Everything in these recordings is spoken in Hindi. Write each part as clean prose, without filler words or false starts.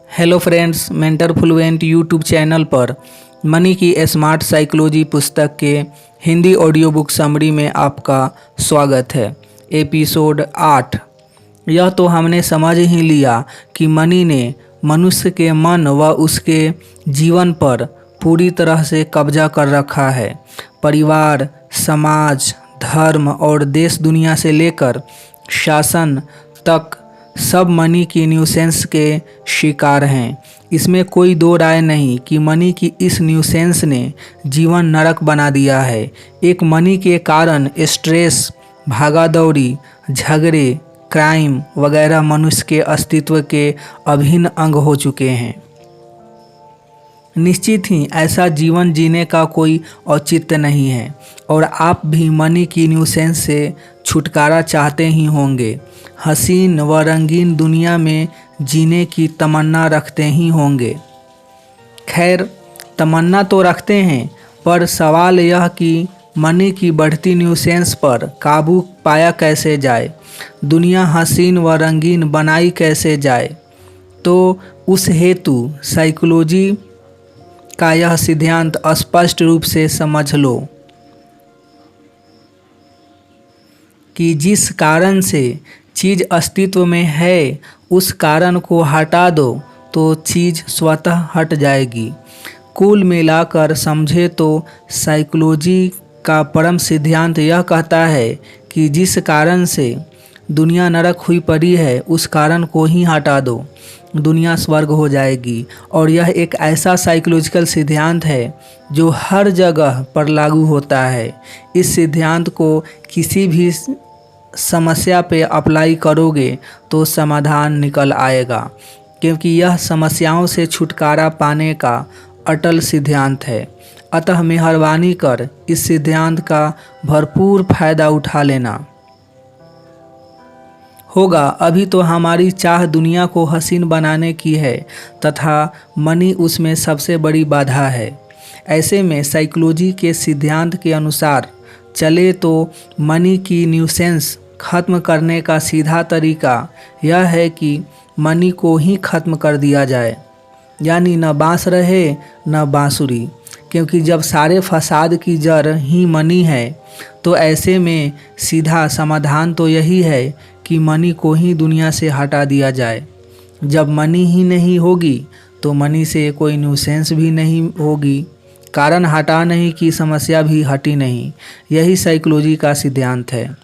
Hello friends, mentor fluent YouTube channel पर मनी की स्मार्ट साइकोलॉजी पुस्तक के हिंदी ऑडियो बुक समरी में आपका स्वागत है। एपिसोड 8। यह तो हमने समझ ही लिया कि मनी ने मनुष्य के मन व उसके जीवन पर पूरी तरह से कब्जा कर रखा है। परिवार, समाज, धर्म और देश दुनिया से लेकर शासन तक सब मनी की न्यूसेंस के शिकार हैं। इसमें कोई दो राय नहीं कि मनी की इस न्यूसेंस ने जीवन नरक बना दिया है। एक मनी के कारण स्ट्रेस, भागादौड़ी, झगड़े, क्राइम वगैरह मनुष्य के अस्तित्व के अभिन्न अंग हो चुके हैं। निश्चित ही ऐसा जीवन जीने का कोई औचित्य नहीं है और आप भी मनी की न्यूसेंस से छुटकारा चाहते ही होंगे। हसीन व रंगीन दुनिया में जीने की तमन्ना रखते ही होंगे। खैर, तमन्ना तो रखते हैं, पर सवाल यह कि मनी की बढ़ती न्यूसेंस पर काबू पाया कैसे जाए, दुनिया हसीन व रंगीन बनाई कैसे जाए। तो उस हेतु साइकोलॉजी का यह सिद्धांत स्पष्ट रूप से समझ लो कि जिस कारण से चीज़ अस्तित्व में है उस कारण को हटा दो तो चीज़ स्वतः हट जाएगी। कुल मिलाकर समझे तो साइकोलॉजी का परम सिद्धांत यह कहता है कि जिस कारण से दुनिया नरक हुई पड़ी है उस कारण को ही हटा दो, दुनिया स्वर्ग हो जाएगी। और यह एक ऐसा साइकोलॉजिकल सिद्धांत है जो हर जगह पर लागू होता है। इस सिद्धांत को किसी भी समस्या पे अप्लाई करोगे तो समाधान निकल आएगा, क्योंकि यह समस्याओं से छुटकारा पाने का अटल सिद्धांत है। अतः मेहरबानी कर इस सिद्धांत का भरपूर फायदा उठा लेना होगा। अभी तो हमारी चाह दुनिया को हसीन बनाने की है तथा मनी उसमें सबसे बड़ी बाधा है। ऐसे में साइकोलॉजी के सिद्धांत के अनुसार चले तो मनी की न्यूसेंस खत्म करने का सीधा तरीका यह है कि मनी को ही खत्म कर दिया जाए, यानी न बांस रहे न बांसुरी। क्योंकि जब सारे फसाद की जड़ ही मनी है तो ऐसे में सीधा समाधान तो यही है कि मनी को ही दुनिया से हटा दिया जाए। जब मनी ही नहीं होगी तो मनी से कोई न्यूसेंस भी नहीं होगी। कारण हटा नहीं कि समस्या भी हटी नहीं। यही साइकोलॉजी का सिद्धांत है।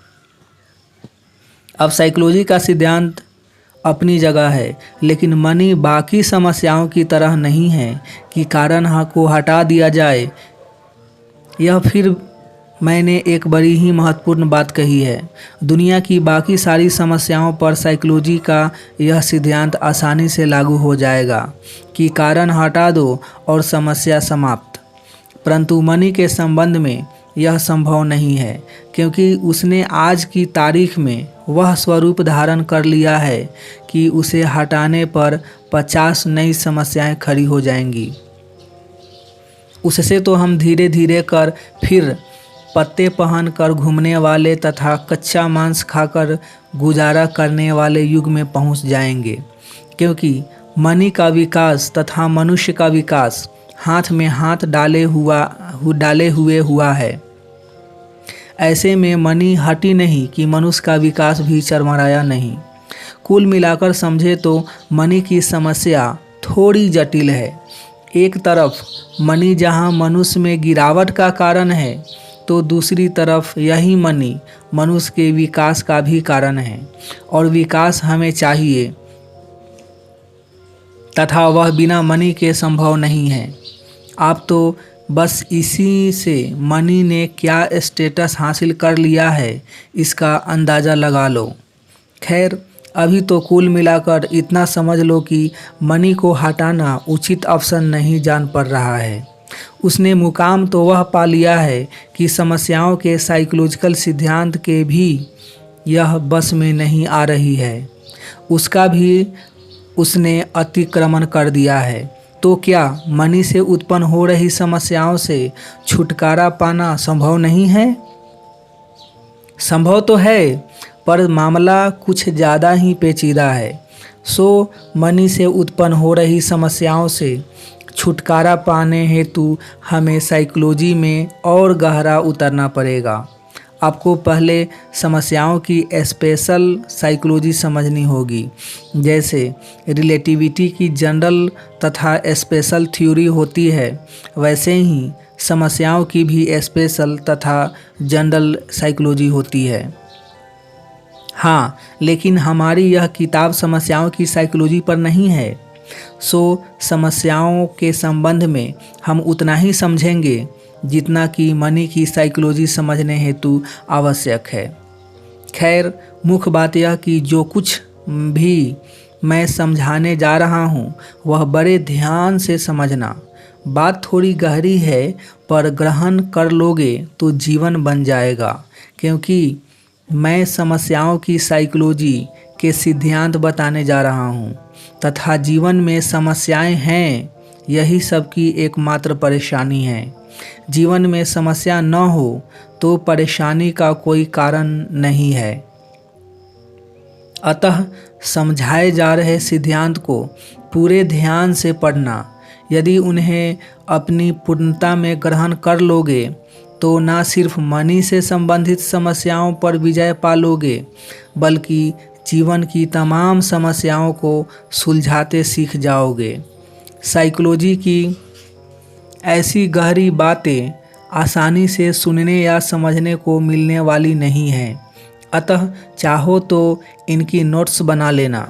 अब साइकोलॉजी का सिद्धांत अपनी जगह है, लेकिन मनी बाकी समस्याओं की तरह नहीं है कि कारण को हटा दिया जाए। यह फिर मैंने एक बड़ी ही महत्वपूर्ण बात कही है। दुनिया की बाकी सारी समस्याओं पर साइकोलॉजी का यह सिद्धांत आसानी से लागू हो जाएगा कि कारण हटा दो और समस्या समाप्त। परंतु मनी के संबंध में यह संभव नहीं है, क्योंकि उसने आज की तारीख में वह स्वरूप धारण कर लिया है कि उसे हटाने पर 50 नई समस्याएं खड़ी हो जाएंगी। उससे तो हम धीरे धीरे कर फिर पत्ते पहन कर घूमने वाले तथा कच्चा मांस खाकर गुजारा करने वाले युग में पहुंच जाएंगे। क्योंकि मनी का विकास तथा मनुष्य का विकास हाथ में हाथ डाले हुए हुआ है। ऐसे में मनी हटी नहीं कि मनुष्य का विकास भी चरमराया नहीं। कुल मिलाकर समझे तो मनी की समस्या थोड़ी जटिल है। एक तरफ मनी जहां मनुष्य में गिरावट का कारण है, तो दूसरी तरफ यही मनी मनुष्य के विकास का भी कारण है। और विकास हमें चाहिए तथा वह बिना मनी के संभव नहीं है। आप तो बस इसी से मनी ने क्या स्टेटस हासिल कर लिया है इसका अंदाज़ा लगा लो। खैर, अभी तो कुल मिलाकर इतना समझ लो कि मनी को हटाना उचित ऑप्शन नहीं जान पड़ रहा है। उसने मुकाम तो वह पा लिया है कि समस्याओं के साइकोलॉजिकल सिद्धांत के भी यह बस में नहीं आ रही है। उसका भी उसने अतिक्रमण कर दिया है। तो क्या मनी से उत्पन्न हो रही समस्याओं से छुटकारा पाना संभव नहीं है? संभव तो है, पर मामला कुछ ज़्यादा ही पेचीदा है। सो मनी से उत्पन्न हो रही समस्याओं से छुटकारा पाने हेतु हमें साइकोलॉजी में और गहरा उतरना पड़ेगा। आपको पहले समस्याओं की स्पेशल साइकोलॉजी समझनी होगी। जैसे रिलेटिविटी की जनरल तथा स्पेशल थ्योरी होती है, वैसे ही समस्याओं की भी स्पेशल तथा जनरल साइकोलॉजी होती है। हाँ, लेकिन हमारी यह किताब समस्याओं की साइकोलॉजी पर नहीं है। सो समस्याओं के संबंध में हम उतना ही समझेंगे जितना कि मनी की साइकोलॉजी समझने हेतु आवश्यक है। खैर, मुख्य बात यह कि जो कुछ भी मैं समझाने जा रहा हूँ वह बड़े ध्यान से समझना। बात थोड़ी गहरी है, पर ग्रहण कर लोगे तो जीवन बन जाएगा, क्योंकि मैं समस्याओं की साइकोलॉजी के सिद्धांत बताने जा रहा हूँ तथा जीवन में समस्याएं हैं, यही सबकी एकमात्र परेशानी है। जीवन में समस्या न हो तो परेशानी का कोई कारण नहीं है। अतः समझाए जा रहे सिद्धांत को पूरे ध्यान से पढ़ना। यदि उन्हें अपनी पूर्णता में ग्रहण कर लोगे तो न सिर्फ मनी से संबंधित समस्याओं पर विजय पालोगे, बल्कि जीवन की तमाम समस्याओं को सुलझाते सीख जाओगे। साइकोलॉजी की ऐसी गहरी बातें आसानी से सुनने या समझने को मिलने वाली नहीं हैं, अतः चाहो तो इनकी नोट्स बना लेना।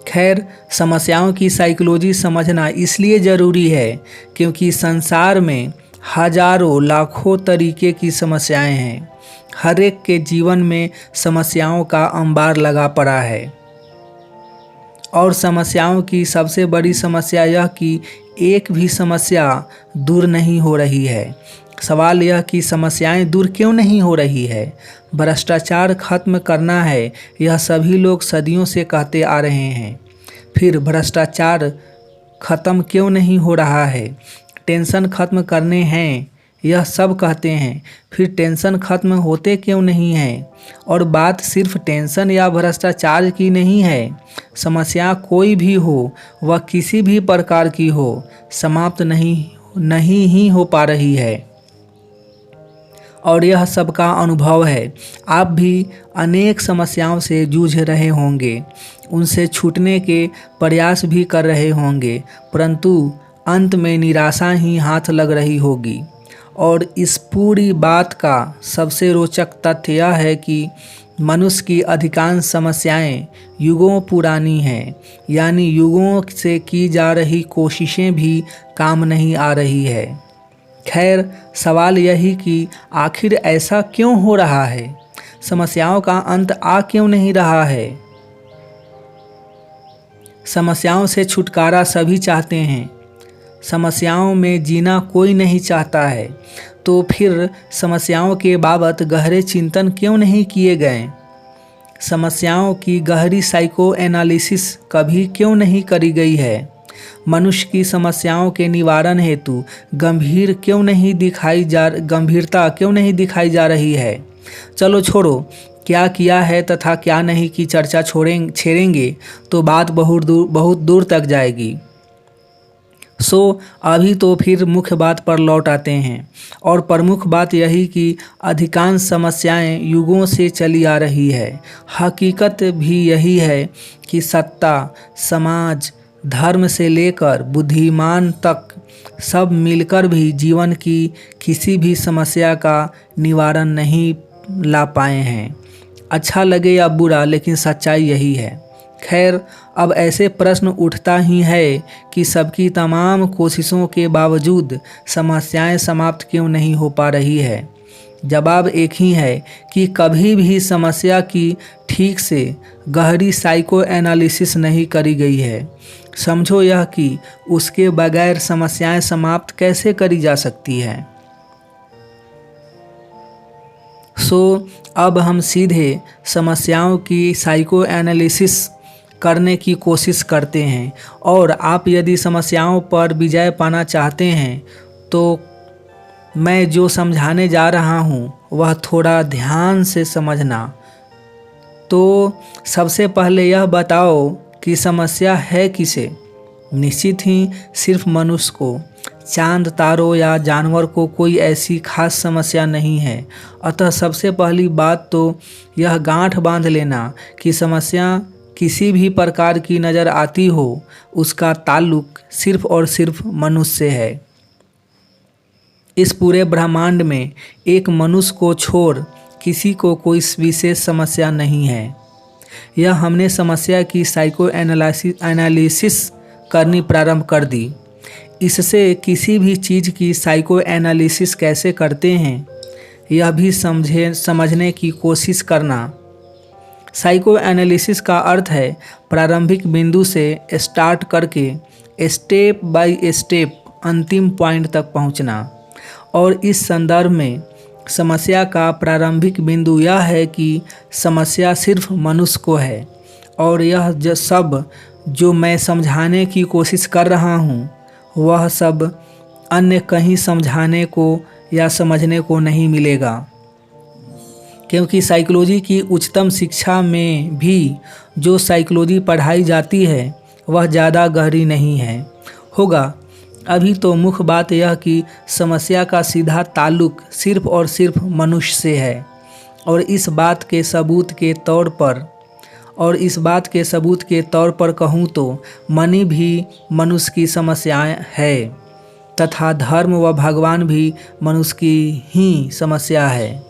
खैर, समस्याओं की साइकोलॉजी समझना इसलिए ज़रूरी है क्योंकि संसार में हजारों लाखों तरीके की समस्याएं हैं। हर एक के जीवन में समस्याओं का अंबार लगा पड़ा है, और समस्याओं की सबसे बड़ी समस्या यह कि एक भी समस्या दूर नहीं हो रही है। सवाल यह कि समस्याएं दूर क्यों नहीं हो रही है। भ्रष्टाचार खत्म करना है, यह सभी लोग सदियों से कहते आ रहे हैं। फिर भ्रष्टाचार खत्म क्यों नहीं हो रहा है। टेंशन खत्म करने हैं, यह सब कहते हैं। फिर टेंशन खत्म होते क्यों नहीं हैं। और बात सिर्फ टेंशन या भ्रष्टाचार की नहीं है। समस्या कोई भी हो, वह किसी भी प्रकार की हो, समाप्त नहीं ही हो पा रही है, और यह सबका अनुभव है। आप भी अनेक समस्याओं से जूझ रहे होंगे, उनसे छूटने के प्रयास भी कर रहे होंगे, परंतु अंत में निराशा ही हाथ लग रही होगी। और इस पूरी बात का सबसे रोचक तथ्य यह है कि मनुष्य की अधिकांश समस्याएं युगों पुरानी हैं, यानी युगों से की जा रही कोशिशें भी काम नहीं आ रही है। खैर, सवाल यही कि आखिर ऐसा क्यों हो रहा है। समस्याओं का अंत आ क्यों नहीं रहा है। समस्याओं से छुटकारा सभी चाहते हैं, समस्याओं में जीना कोई नहीं चाहता है। तो फिर समस्याओं के बाबत गहरे चिंतन क्यों नहीं किए गए। समस्याओं की गहरी साइको एनालिसिस कभी क्यों नहीं करी गई है। मनुष्य की समस्याओं के निवारण हेतु गंभीरता क्यों नहीं दिखाई जा रही है। चलो छोड़ो, क्या किया है तथा क्या नहीं की चर्चा छेड़ेंगे तो बात बहुत दूर तक जाएगी। अभी तो फिर मुख्य बात पर लौट आते हैं, और प्रमुख बात यही कि अधिकांश समस्याएं युगों से चली आ रही है। हकीकत भी यही है कि सत्ता, समाज, धर्म से लेकर बुद्धिमान तक सब मिलकर भी जीवन की किसी भी समस्या का निवारण नहीं ला पाए हैं। अच्छा लगे या बुरा, लेकिन सच्चाई यही है। खैर, अब ऐसे प्रश्न उठता ही है कि सबकी तमाम कोशिशों के बावजूद समस्याएं समाप्त क्यों नहीं हो पा रही है। जवाब एक ही है कि कभी भी समस्या की ठीक से गहरी साइको एनालिसिस नहीं करी गई है। समझो यह कि उसके बगैर समस्याएं समाप्त कैसे करी जा सकती है। अब हम सीधे समस्याओं की साइको एनालिसिस करने की कोशिश करते हैं, और आप यदि समस्याओं पर विजय पाना चाहते हैं तो मैं जो समझाने जा रहा हूँ वह थोड़ा ध्यान से समझना। तो सबसे पहले यह बताओ कि समस्या है किसे। निश्चित ही सिर्फ मनुष्य को, चांद, तारों या जानवर को कोई ऐसी खास समस्या नहीं है। अतः सबसे पहली बात तो यह गांठ बांध लेना कि समस्या किसी भी प्रकार की नज़र आती हो, उसका ताल्लुक सिर्फ और सिर्फ मनुष्य से है। इस पूरे ब्रह्मांड में एक मनुष्य को छोड़ किसी को कोई विशेष समस्या नहीं है। यह हमने समस्या की साइको एनालिसिस करनी प्रारंभ कर दी। इससे किसी भी चीज़ की साइको एनालिसिस कैसे करते हैं यह भी समझने की कोशिश करना। साइको एनालिसिस का अर्थ है प्रारंभिक बिंदु से स्टार्ट करके स्टेप बाय स्टेप अंतिम पॉइंट तक पहुंचना। और इस संदर्भ में समस्या का प्रारंभिक बिंदु यह है कि समस्या सिर्फ मनुष्य को है और यह सब जो मैं समझाने की कोशिश कर रहा हूँ वह सब अन्य कहीं समझाने को या समझने को नहीं मिलेगा, क्योंकि साइकोलॉजी की उच्चतम शिक्षा में भी जो साइकोलॉजी पढ़ाई जाती है वह ज़्यादा गहरी नहीं है होगा। अभी तो मुख्य बात यह कि समस्या का सीधा ताल्लुक सिर्फ और सिर्फ मनुष्य से है और इस बात के सबूत के तौर पर कहूँ तो मनी भी मनुष्य की समस्याएं है तथा धर्म व भगवान भी मनुष्य की ही समस्या है।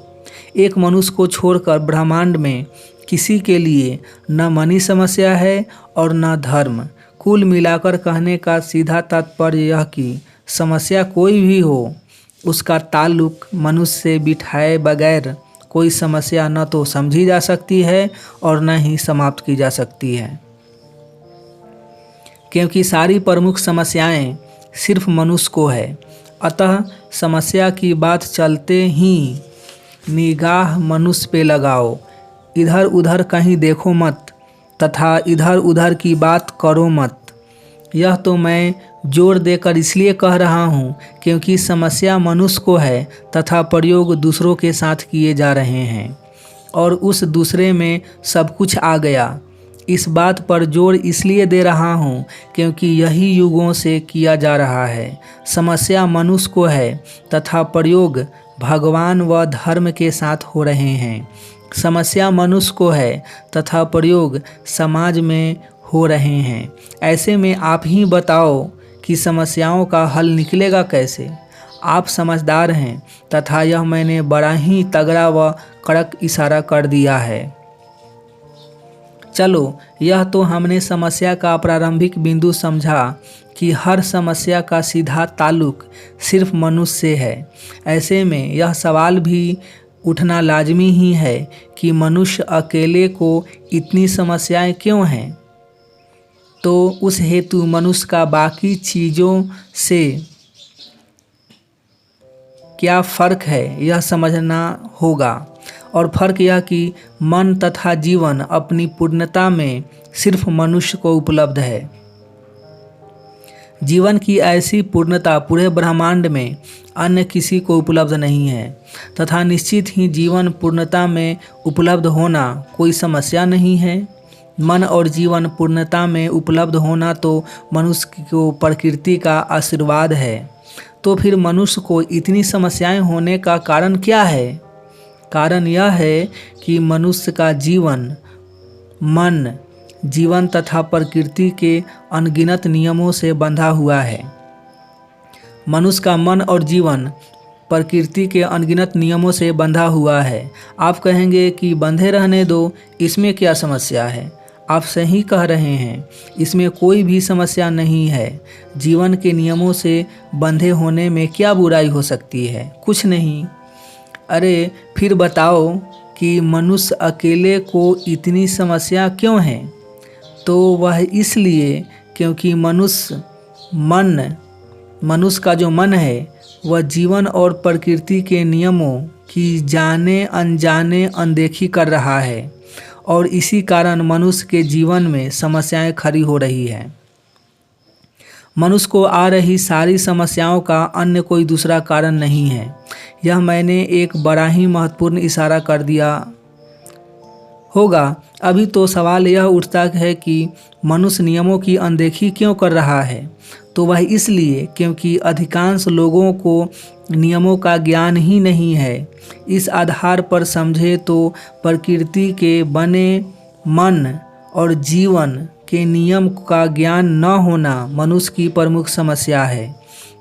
एक मनुष्य को छोड़कर ब्रह्मांड में किसी के लिए न मनी समस्या है और न धर्म। कुल मिलाकर कहने का सीधा तात्पर्य यह कि समस्या कोई भी हो, उसका ताल्लुक मनुष्य से बिठाए बगैर कोई समस्या न तो समझी जा सकती है और न ही समाप्त की जा सकती है, क्योंकि सारी प्रमुख समस्याएं सिर्फ मनुष्य को है। अतः समस्या की बात चलते ही निगाह मनुष्य पे लगाओ, इधर उधर कहीं देखो मत तथा इधर उधर की बात करो मत। यह तो मैं जोर देकर इसलिए कह रहा हूँ क्योंकि समस्या मनुष्य को है तथा प्रयोग दूसरों के साथ किए जा रहे हैं और उस दूसरे में सब कुछ आ गया। इस बात पर जोर इसलिए दे रहा हूँ क्योंकि यही युगों से किया जा रहा है। समस्या मनुष्य को है तथा प्रयोग भगवान व धर्म के साथ हो रहे हैं। समस्या मनुष्य को है तथा प्रयोग समाज में हो रहे हैं। ऐसे में आप ही बताओ कि समस्याओं का हल निकलेगा कैसे। आप समझदार हैं तथा यह मैंने बड़ा ही तगड़ा व कड़क इशारा कर दिया है। चलो, यह तो हमने समस्या का प्रारंभिक बिंदु समझा कि हर समस्या का सीधा ताल्लुक सिर्फ मनुष्य से है। ऐसे में यह सवाल भी उठना लाजमी ही है कि मनुष्य अकेले को इतनी समस्याएं क्यों हैं। तो उस हेतु मनुष्य का बाकी चीज़ों से क्या फ़र्क है यह समझना होगा। और फ़र्क यह कि मन तथा जीवन अपनी पूर्णता में सिर्फ मनुष्य को उपलब्ध है। जीवन की ऐसी पूर्णता पूरे ब्रह्मांड में अन्य किसी को उपलब्ध नहीं है तथा निश्चित ही जीवन पूर्णता में उपलब्ध होना कोई समस्या नहीं है। मन और जीवन पूर्णता में उपलब्ध होना तो मनुष्य को प्रकृति का आशीर्वाद है। तो फिर मनुष्य को इतनी समस्याएं होने का कारण क्या है? कारण यह है कि मनुष्य का जीवन, मन, जीवन तथा प्रकृति के अनगिनत नियमों से बंधा हुआ है। मनुष्य का मन और जीवन प्रकृति के अनगिनत नियमों से बंधा हुआ है। आप कहेंगे कि बंधे रहने दो, इसमें क्या समस्या है? आप सही कह रहे हैं, इसमें कोई भी समस्या नहीं है। जीवन के नियमों से बंधे होने में क्या बुराई हो सकती है? कुछ नहीं। अरे फिर बताओ कि मनुष्य अकेले को इतनी समस्या क्यों है? तो वह इसलिए क्योंकि मनुष्य का जो मन है वह जीवन और प्रकृति के नियमों की जाने अनजाने अनदेखी कर रहा है और इसी कारण मनुष्य के जीवन में समस्याएं खड़ी हो रही हैं। मनुष्य को आ रही सारी समस्याओं का अन्य कोई दूसरा कारण नहीं है। यह मैंने एक बड़ा ही महत्वपूर्ण इशारा कर दिया होगा। अभी तो सवाल यह उठता है कि मनुष्य नियमों की अनदेखी क्यों कर रहा है। तो वह इसलिए क्योंकि अधिकांश लोगों को नियमों का ज्ञान ही नहीं है। इस आधार पर समझे तो प्रकृति के बने मन और जीवन के नियम का ज्ञान न होना मनुष्य की प्रमुख समस्या है।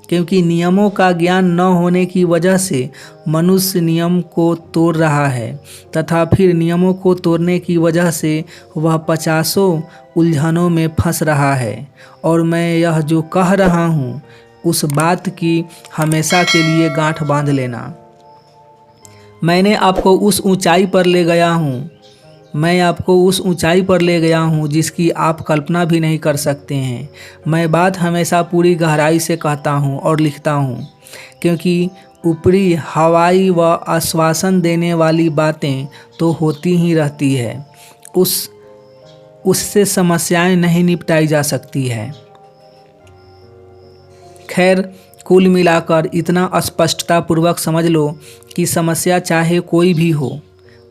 क्योंकि नियमों का ज्ञान न होने की वजह से मनुष्य नियम को तोड़ रहा है तथा फिर नियमों को तोड़ने की वजह से वह पचासों उलझनों में फंस रहा है। और मैं यह जो कह रहा हूँ उस बात की हमेशा के लिए गांठ बांध लेना। मैं आपको उस ऊंचाई पर ले गया हूँ जिसकी आप कल्पना भी नहीं कर सकते हैं। मैं बात हमेशा पूरी गहराई से कहता हूँ और लिखता हूँ, क्योंकि ऊपरी हवाई व आश्वासन देने वाली बातें तो होती ही रहती है, उससे समस्याएं नहीं निपटाई जा सकती है। खैर, कुल मिलाकर इतना स्पष्टता पूर्वक समझ लो कि समस्या चाहे कोई भी हो,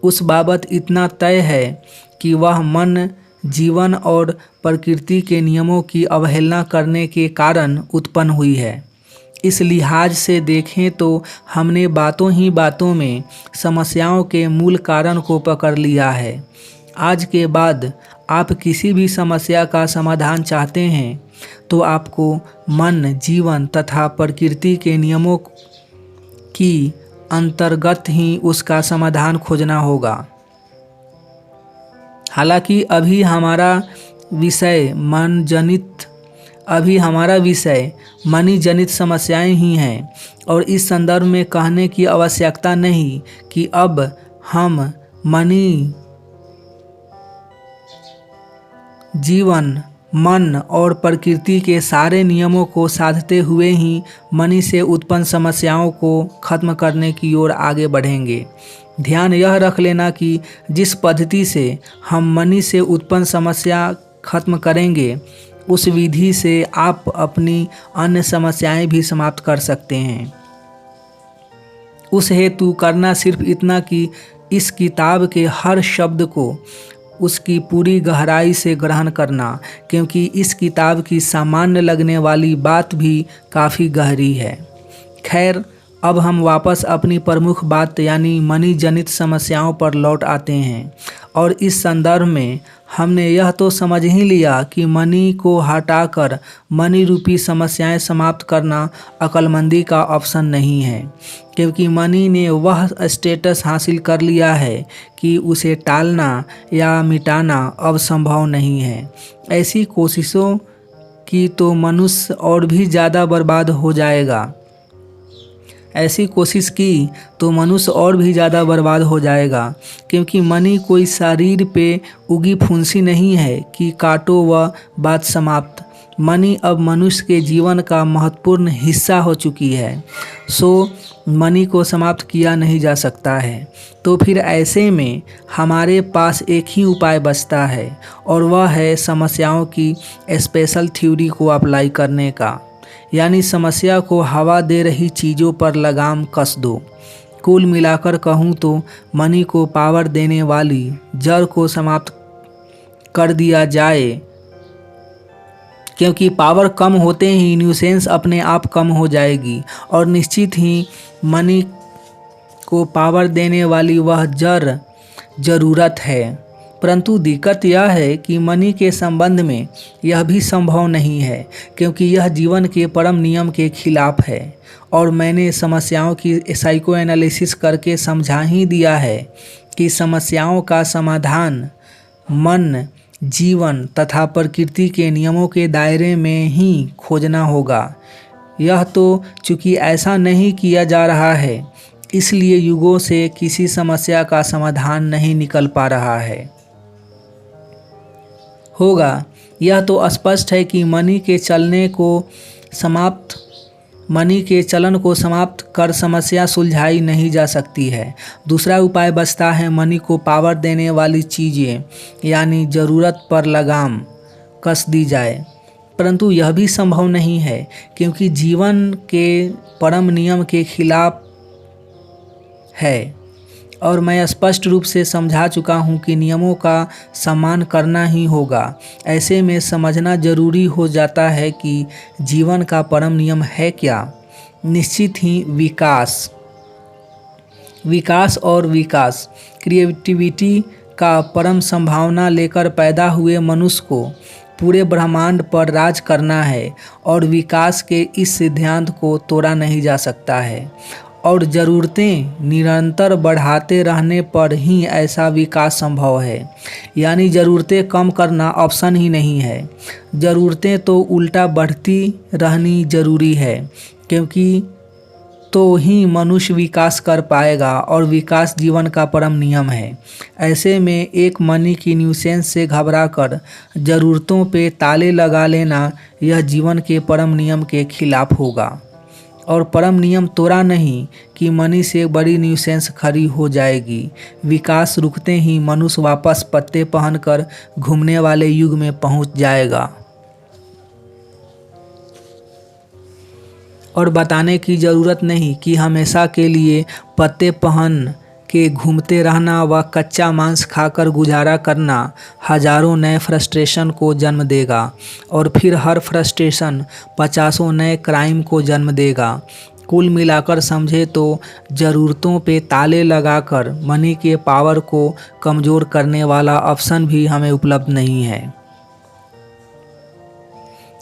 उस बाबत इतना तय है कि वह मन, जीवन और प्रकृति के नियमों की अवहेलना करने के कारण उत्पन्न हुई है। इस लिहाज से देखें तो हमने बातों ही बातों में समस्याओं के मूल कारण को पकड़ लिया है। आज के बाद आप किसी भी समस्या का समाधान चाहते हैं तो आपको मन, जीवन तथा प्रकृति के नियमों की अंतर्गत ही उसका समाधान खोजना होगा। हालांकि अभी हमारा विषय मनी जनित समस्याएं ही हैं, और इस संदर्भ में कहने की आवश्यकता नहीं कि अब हम मनी, जीवन, मन और प्रकृति के सारे नियमों को साधते हुए ही मनी से उत्पन्न समस्याओं को खत्म करने की ओर आगे बढ़ेंगे। ध्यान यह रख लेना कि जिस पद्धति से हम मनी से उत्पन्न समस्या खत्म करेंगे, उस विधि से आप अपनी अन्य समस्याएं भी समाप्त कर सकते हैं। उस हेतु करना सिर्फ इतना कि इस किताब के हर शब्द को उसकी पूरी गहराई से ग्रहण करना, क्योंकि इस किताब की सामान्य लगने वाली बात भी काफ़ी गहरी है। खैर, अब हम वापस अपनी प्रमुख बात यानी मनी जनित समस्याओं पर लौट आते हैं। और इस संदर्भ में हमने यह तो समझ ही लिया कि मनी को हटाकर मनी रूपी समस्याएं समाप्त करना अक्लमंदी का ऑप्शन नहीं है, क्योंकि मनी ने वह स्टेटस हासिल कर लिया है कि उसे टालना या मिटाना अब संभव नहीं है। ऐसी कोशिशों की तो मनुष्य और भी ज़्यादा बर्बाद हो जाएगा। क्योंकि मनी कोई शरीर पे उगी फुंसी नहीं है कि काटो व बात समाप्त। मनी अब मनुष्य के जीवन का महत्वपूर्ण हिस्सा हो चुकी है, सो मनी को समाप्त किया नहीं जा सकता है। तो फिर ऐसे में हमारे पास एक ही उपाय बचता है, और वह है समस्याओं की स्पेशल थ्योरी को अप्लाई करने का, यानी समस्या को हवा दे रही चीज़ों पर लगाम कस दो। कुल मिलाकर कहूँ तो मनी को पावर देने वाली जड़ को समाप्त कर दिया जाए, क्योंकि पावर कम होते ही न्यूसेंस अपने आप कम हो जाएगी, और निश्चित ही मनी को पावर देने वाली वह जड़ ज़रूरत है। परंतु दिक्कत यह है कि मनी के संबंध में यह भी संभव नहीं है, क्योंकि यह जीवन के परम नियम के खिलाफ है। और मैंने समस्याओं की साइको एनालिसिस करके समझा ही दिया है कि समस्याओं का समाधान मन, जीवन तथा प्रकृति के नियमों के दायरे में ही खोजना होगा। यह तो चूँकि ऐसा नहीं किया जा रहा है, इसलिए युगों से किसी समस्या का समाधान नहीं निकल पा रहा है। होगा, यह तो स्पष्ट है कि मनी के चलन को समाप्त कर समस्या सुलझाई नहीं जा सकती है। दूसरा उपाय बचता है मनी को पावर देने वाली चीज़ें यानी ज़रूरत पर लगाम कस दी जाए। परंतु यह भी संभव नहीं है, क्योंकि जीवन के परम नियम के खिलाफ है। और मैं स्पष्ट रूप से समझा चुका हूँ कि नियमों का सम्मान करना ही होगा। ऐसे में समझना जरूरी हो जाता है कि जीवन का परम नियम है क्या। निश्चित ही विकास और विकास क्रिएटिविटी का परम संभावना लेकर पैदा हुए मनुष्य को पूरे ब्रह्मांड पर राज करना है और विकास के इस सिद्धांत को तोड़ा नहीं जा सकता है और ज़रूरतें निरंतर बढ़ाते रहने पर ही ऐसा विकास संभव है। यानी ज़रूरतें कम करना ऑप्शन ही नहीं है, ज़रूरतें तो उल्टा बढ़ती रहनी ज़रूरी है, क्योंकि तो ही मनुष्य विकास कर पाएगा और विकास जीवन का परम नियम है। ऐसे में एक मनी की न्यूसेंस से घबराकर ज़रूरतों पे ताले लगा लेना यह जीवन के परम नियम के खिलाफ होगा और परम नियम तोड़ा नहीं कि मनी से बड़ी न्यूसेंस खड़ी हो जाएगी। विकास रुकते ही मनुष्य वापस पत्ते पहनकर घूमने वाले युग में पहुंच जाएगा। और बताने की ज़रूरत नहीं कि हमेशा के लिए पत्ते पहन के घूमते रहना व कच्चा मांस खाकर गुजारा करना हजारों नए फ्रस्ट्रेशन को जन्म देगा और फिर हर फ्रस्ट्रेशन 50 नए क्राइम को जन्म देगा। कुल मिलाकर समझे तो ज़रूरतों पे ताले लगाकर मनी के पावर को कमज़ोर करने वाला ऑप्शन भी हमें उपलब्ध नहीं है।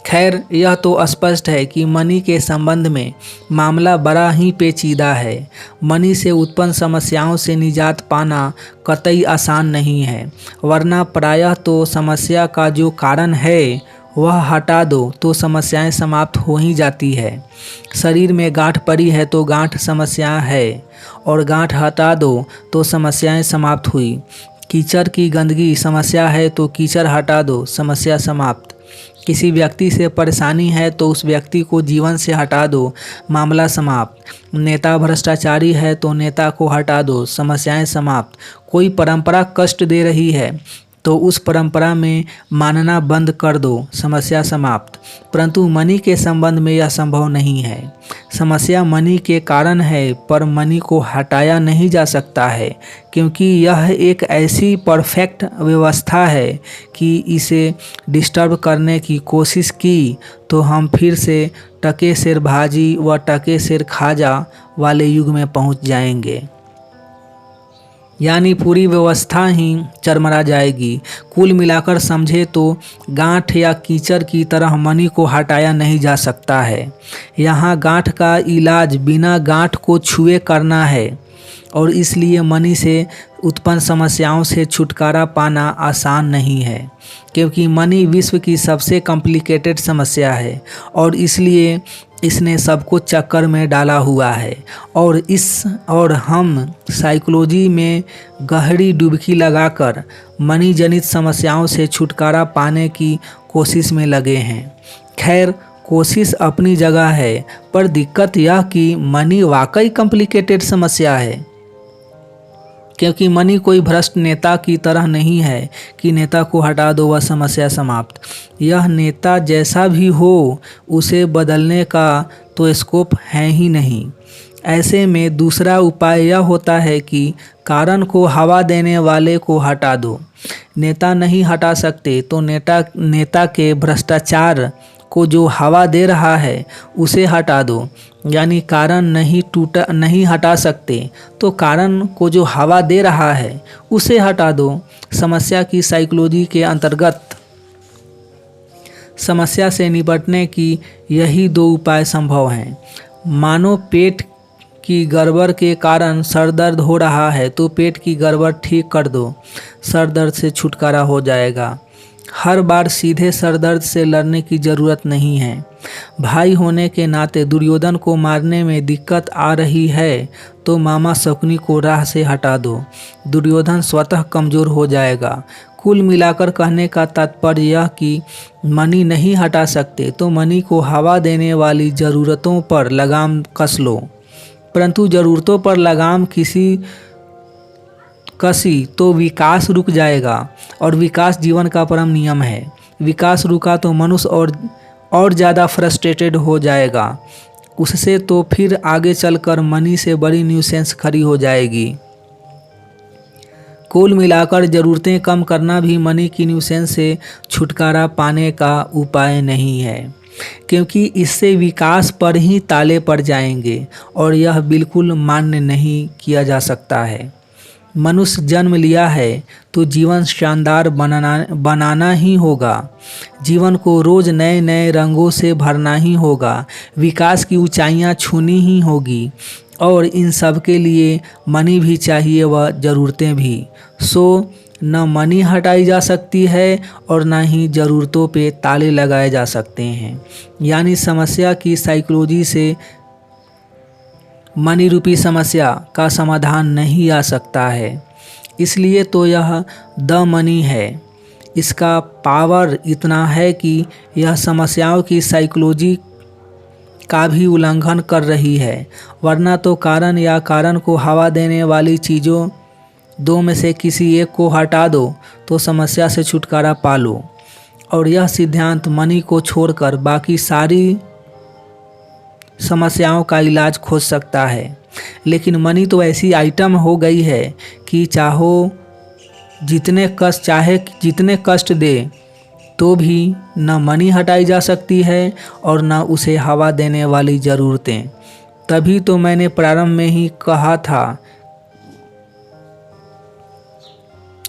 खैर, यह तो स्पष्ट है कि मनी के संबंध में मामला बड़ा ही पेचीदा है। मनी से उत्पन्न समस्याओं से निजात पाना कतई आसान नहीं है, वरना प्रायः तो समस्या का जो कारण है वह हटा दो तो समस्याएं समाप्त हो ही जाती है। शरीर में गांठ पड़ी है तो गांठ समस्या है और गांठ हटा दो तो समस्याएं समाप्त हुई। कीचड़ की गंदगी समस्या है तो कीचड़ हटा दो, समस्या समाप्त। किसी व्यक्ति से परेशानी है तो उस व्यक्ति को जीवन से हटा दो, मामला समाप्त। नेता भ्रष्टाचारी है तो नेता को हटा दो, समस्याएं समाप्त। कोई परंपरा कष्ट दे रही है तो उस परंपरा में मानना बंद कर दो, समस्या समाप्त। परंतु मनी के संबंध में यह संभव नहीं है। समस्या मनी के कारण है पर मनी को हटाया नहीं जा सकता है, क्योंकि यह एक ऐसी परफेक्ट व्यवस्था है कि इसे डिस्टर्ब करने की कोशिश की तो हम फिर से टके सिर भाजी व टके सिर खाजा वाले युग में पहुंच जाएंगे, यानी पूरी व्यवस्था ही चरमरा जाएगी। कुल मिलाकर समझे तो गांठ या कीचड़ की तरह मनी को हटाया नहीं जा सकता है। यहाँ गांठ का इलाज बिना गांठ को छुए करना है और इसलिए मनी से उत्पन्न समस्याओं से छुटकारा पाना आसान नहीं है, क्योंकि मनी विश्व की सबसे कॉम्प्लिकेटेड समस्या है और इसलिए इसने सबको चक्कर में डाला हुआ है और हम साइकोलॉजी में गहरी डुबकी लगाकर मनी जनित समस्याओं से छुटकारा पाने की कोशिश में लगे हैं। खैर, कोशिश अपनी जगह है, पर दिक्कत यह कि मनी वाकई कॉम्प्लिकेटेड समस्या है, क्योंकि मनी कोई भ्रष्ट नेता की तरह नहीं है कि नेता को हटा दो वह समस्या समाप्त। यह नेता जैसा भी हो उसे बदलने का तो स्कोप है ही नहीं। ऐसे में दूसरा उपाय यह होता है कि कारण को हवा देने वाले को हटा दो। नेता नहीं हटा सकते तो नेता के भ्रष्टाचार को जो हवा दे रहा है उसे हटा दो, यानी कारण नहीं हटा सकते तो कारण को जो हवा दे रहा है उसे हटा दो। समस्या की साइकोलॉजी के अंतर्गत समस्या से निपटने की यही दो उपाय संभव हैं। मानो पेट की गड़बड़ के कारण सर दर्द हो रहा है तो पेट की गड़बड़ ठीक कर दो, सर दर्द से छुटकारा हो जाएगा। हर बार सीधे सर दर्द से लड़ने की ज़रूरत नहीं है। भाई होने के नाते दुर्योधन को मारने में दिक्कत आ रही है तो मामा शकुनी को राह से हटा दो, दुर्योधन स्वतः कमज़ोर हो जाएगा। कुल मिलाकर कहने का तात्पर्य यह कि मनी नहीं हटा सकते तो मनी को हवा देने वाली ज़रूरतों पर लगाम कस लो, परंतु ज़रूरतों पर लगाम कसी तो विकास रुक जाएगा और विकास जीवन का परम नियम है। विकास रुका तो मनुष्य और ज़्यादा फ्रस्ट्रेटेड हो जाएगा, उससे तो फिर आगे चलकर मनी से बड़ी न्यूसेंस खड़ी हो जाएगी। कुल मिलाकर ज़रूरतें कम करना भी मनी की न्यूसेंस से छुटकारा पाने का उपाय नहीं है, क्योंकि इससे विकास पर ही ताले पड़ जाएंगे और यह बिल्कुल मान्य नहीं किया जा सकता है। मनुष्य जन्म लिया है तो जीवन शानदार बनाना ही होगा। जीवन को रोज़ नए नए रंगों से भरना ही होगा। विकास की ऊंचाइयां छूनी ही होगी और इन सब के लिए मनी भी चाहिए व ज़रूरतें भी। सो न मनी हटाई जा सकती है और न ही ज़रूरतों पे ताले लगाए जा सकते हैं। यानी समस्या की साइकोलॉजी से मनी रूपी समस्या का समाधान नहीं आ सकता है। इसलिए तो यह द मनी है। इसका पावर इतना है कि यह समस्याओं की साइकोलॉजी का भी उल्लंघन कर रही है। वरना तो कारण या कारण को हवा देने वाली चीज़ों दो में से किसी एक को हटा दो तो समस्या से छुटकारा पा लो। और यह सिद्धांत मनी को छोड़कर बाकी सारी समस्याओं का इलाज खोज सकता है। लेकिन मनी तो ऐसी आइटम हो गई है कि चाहे जितने कष्ट दे तो भी न मनी हटाई जा सकती है और न उसे हवा देने वाली ज़रूरतें। तभी तो मैंने प्रारंभ में ही कहा था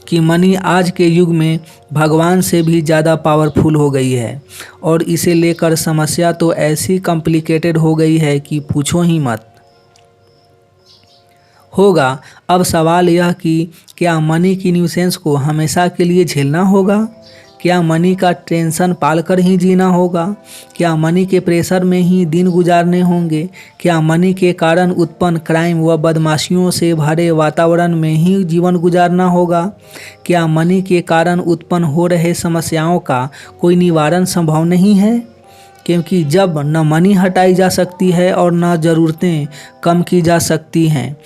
कि मनी आज के युग में भगवान से भी ज़्यादा पावरफुल हो गई है और इसे लेकर समस्या तो ऐसी कॉम्प्लिकेटेड हो गई है कि पूछो ही मत। होगा अब सवाल यह कि क्या मनी की न्यूसेंस को हमेशा के लिए झेलना होगा? क्या मनी का टेंशन पालकर ही जीना होगा? क्या मनी के प्रेशर में ही दिन गुजारने होंगे? क्या मनी के कारण उत्पन्न क्राइम व बदमाशियों से भरे वातावरण में ही जीवन गुजारना होगा? क्या मनी के कारण उत्पन्न हो रहे समस्याओं का कोई निवारण संभव नहीं है? क्योंकि जब न मनी हटाई जा सकती है और न ज़रूरतें कम की जा सकती हैं,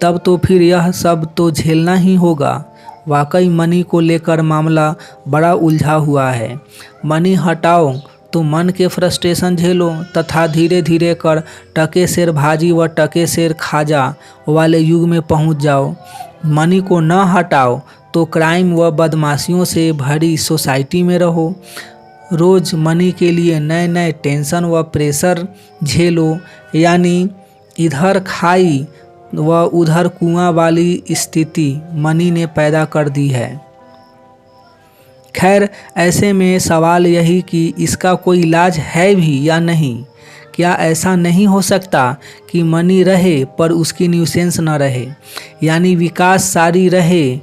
तब तो फिर यह सब तो झेलना ही होगा। वाकई मनी को लेकर मामला बड़ा उलझा हुआ है। मनी हटाओ तो मन के फ्रस्ट्रेशन झेलो तथा धीरे धीरे कर टके शेर भाजी व टके शेर खाजा वाले युग में पहुंच जाओ। मनी को न हटाओ तो क्राइम व बदमाशियों से भरी सोसाइटी में रहो। रोज़ मनी के लिए नए नए टेंशन व प्रेशर झेलो, यानी इधर खाई व उधर कुआं वाली स्थिति मनी ने पैदा कर दी है। खैर, ऐसे में सवाल यही कि इसका कोई इलाज है भी या नहीं। क्या ऐसा नहीं हो सकता कि मनी रहे पर उसकी न्यूसेंस न रहे, यानी विकास सारी रहे,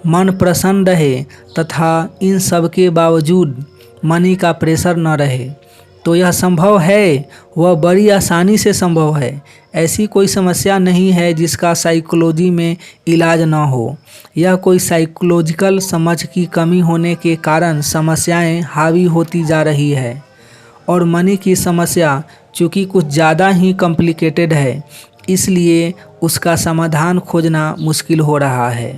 मन प्रसन्न रहे तथा इन सब के बावजूद मनी का प्रेशर न रहे? तो यह संभव है, वह बड़ी आसानी से संभव है। ऐसी कोई समस्या नहीं है जिसका साइकोलॉजी में इलाज न हो। यह कोई साइकोलॉजिकल समझ की कमी होने के कारण समस्याएं हावी होती जा रही है और मनी की समस्या चूँकि कुछ ज़्यादा ही कॉम्प्लिकेटेड है, इसलिए उसका समाधान खोजना मुश्किल हो रहा है।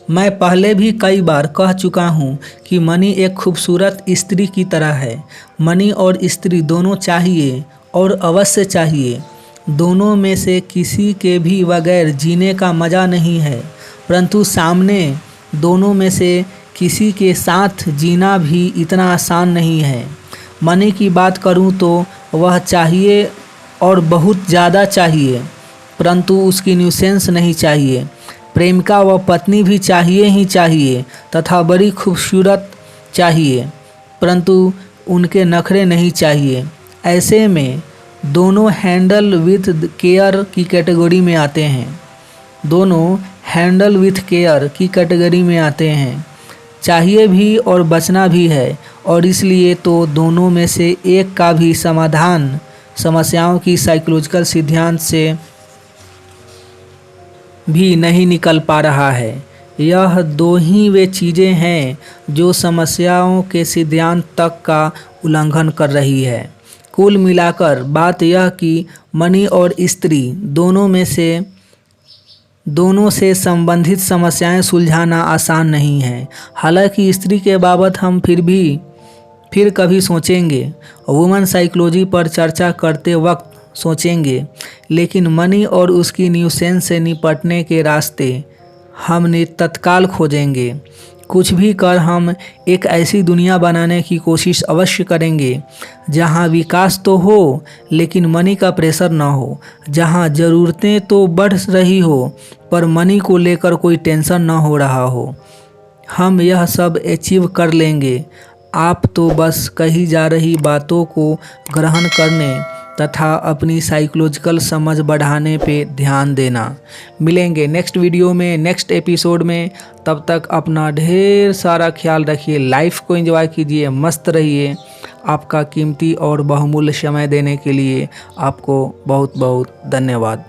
मैं पहले भी कई बार कह चुका हूँ कि मनी एक खूबसूरत स्त्री की तरह है। मनी और स्त्री दोनों चाहिए और अवश्य चाहिए। दोनों में से किसी के भी बगैर जीने का मज़ा नहीं है, परंतु सामने दोनों में से किसी के साथ जीना भी इतना आसान नहीं है। मनी की बात करूँ तो वह चाहिए और बहुत ज़्यादा चाहिए, परंतु उसकी न्यूसेंस नहीं चाहिए। प्रेमिका व पत्नी भी चाहिए ही चाहिए तथा बड़ी खूबसूरत चाहिए, परंतु उनके नखरे नहीं चाहिए। ऐसे में दोनों हैंडल विथ केयर की कैटेगरी में आते हैं। दोनों हैंडल विथ केयर की कैटेगरी में आते हैं। चाहिए भी और बचना भी है, और इसलिए तो दोनों में से एक का भी समाधान समस्याओं की साइकोलॉजिकल सिद्धांत से भी नहीं निकल पा रहा है। यह दो ही वे चीज़ें हैं जो समस्याओं के सिद्धांत तक का उल्लंघन कर रही है। कुल मिलाकर बात यह कि मनी और स्त्री दोनों से संबंधित समस्याएं सुलझाना आसान नहीं है। हालांकि स्त्री के बाबत हम फिर कभी सोचेंगे। वुमन साइकोलॉजी पर चर्चा करते वक्त सोचेंगे, लेकिन मनी और उसकी न्यूसेंस से निपटने के रास्ते हम तत्काल खोजेंगे। कुछ भी कर हम एक ऐसी दुनिया बनाने की कोशिश अवश्य करेंगे जहां विकास तो हो लेकिन मनी का प्रेशर ना हो, जहां ज़रूरतें तो बढ़ रही हो पर मनी को लेकर कोई टेंशन ना हो रहा हो। हम यह सब अचीव कर लेंगे। आप तो बस कही जा रही बातों को ग्रहण करने तथा अपनी साइकोलॉजिकल समझ बढ़ाने पे ध्यान देना। मिलेंगे नेक्स्ट वीडियो में, नेक्स्ट एपिसोड में। तब तक अपना ढेर सारा ख्याल रखिए, लाइफ को एंजॉय कीजिए, मस्त रहिए। आपका कीमती और बहुमूल्य समय देने के लिए आपको बहुत बहुत धन्यवाद।